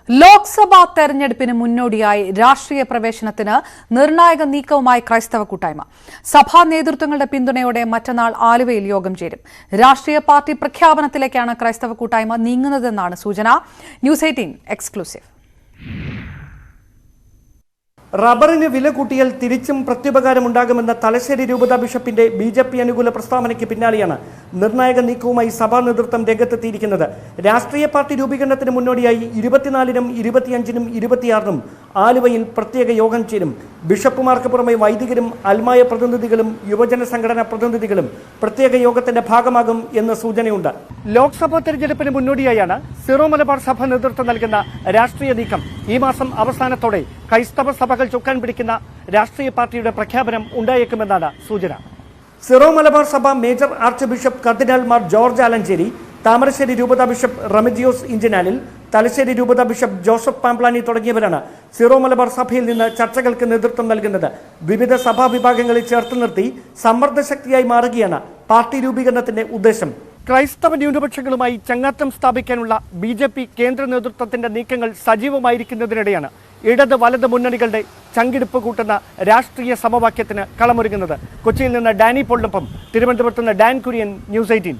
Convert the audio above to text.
ലോക്സഭാ തെരഞ്ഞെടുപ്പിന് മുന്നോടിയായി രാഷ്ട്രീയ പ്രവേശനത്തിന് നിർണായക നീക്കവുമായി ക്രൈസ്തവ കൂട്ടായ്മ. സഭാ നേതൃത്വങ്ങളുടെ പിന്തുണയോടെ മറ്റന്നാൾ ആലുവയിൽ യോഗം ചേരും. രാഷ്ട്രീയ പാർട്ടി പ്രഖ്യാപനത്തിലേക്കാണ് ക്രൈസ്തവ കൂട്ടായ്മ നീങ്ങുന്നതെന്നാണ് സൂചന. News 18 exclusive. റബ്ബറിന് വില കൂട്ടിയാൽ തിരിച്ചും പ്രത്യുപകാരമുണ്ടാകുമെന്ന തലശ്ശേരി രൂപതാ ബിഷപ്പിന്റെ BJP അനുകൂല പ്രസ്താവനയ്ക്ക് പിന്നാലെയാണ് നിർണായക നീക്കവുമായി സഭാ നേതൃത്വം രംഗത്തെത്തിയിരിക്കുന്നത്. രാഷ്ട്രീയ പാർട്ടി രൂപീകരണത്തിന് മുന്നോടിയായി 24-നും 25-നും 26-നും ആലുവയിൽ പ്രത്യേക യോഗം ചേരും. ബിഷപ്പുമാർക്ക് പുറമെ വൈദികരും അൽമായ പ്രതിനിധികളും യുവജന സംഘടനാ പ്രതിനിധികളും പ്രത്യേക യോഗത്തിന്റെ ഭാഗമാകും എന്ന് സൂചനയുണ്ട്. ലോക്സഭാ തെരഞ്ഞെടുപ്പിന് മുന്നോടിയായാണ് സിറോ മലബാർ സഭ നേതൃത്വം നൽകുന്ന രാഷ്ട്രീയ നീക്കം. ഈ മാസം അവസാനത്തോടെ ക്രൈസ്തവ സഭകൾ ചുക്കാൻ പിടിക്കുന്ന രാഷ്ട്രീയ പാർട്ടിയുടെ പ്രഖ്യാപനം ഉണ്ടായേക്കുമെന്നാണ് സൂചന. സിറോ മലബാർ സഭ മേജർ ആർച്ച് ബിഷപ്പ് കർദിനാൾ മാർ ജോർജ് ആലഞ്ചേരി, താമരശ്ശേരി രൂപതാ ബിഷപ്പ് റെമിജിയോസ് ഇഞ്ചനാലിൽ, തലശ്ശേരി രൂപതാ ബിഷപ്പ് ജോസഫ് പാംപ്ലാനി തുടങ്ങിയവരാണ് സിറോ മലബാർ സഭയിൽ നിന്ന് ചർച്ചകൾക്ക് നേതൃത്വം നൽകുന്നത്. വിവിധ സഭാ വിഭാഗങ്ങളിൽ ചേർത്ത് നിർത്തി സമ്മർദ്ദ ശക്തിയായി മാറുകയാണ് പാർട്ടി രൂപീകരണത്തിന്റെ ഉദ്ദേശം. ക്രൈസ്തവ ന്യൂനപക്ഷങ്ങളുമായി ചങ്ങാത്തം സ്ഥാപിക്കാനുള്ള BJP കേന്ദ്ര നേതൃത്വത്തിന്റെ നീക്കങ്ങൾ സജീവമായിരിക്കുന്നതിനിടെയാണ് ഇടത് വലത് മുന്നണികളുടെ ചങ്കിടിപ്പ് കൂട്ടുന്ന രാഷ്ട്രീയ സമവാക്യത്തിന് കളമൊരുങ്ങുന്നത്. കൊച്ചിയിൽ നിന്ന് ഡാനി പോളിനൊപ്പം തിരുവനന്തപുരത്ത് നിന്ന് ഡാൻ കുര്യൻ, ന്യൂസ് 18.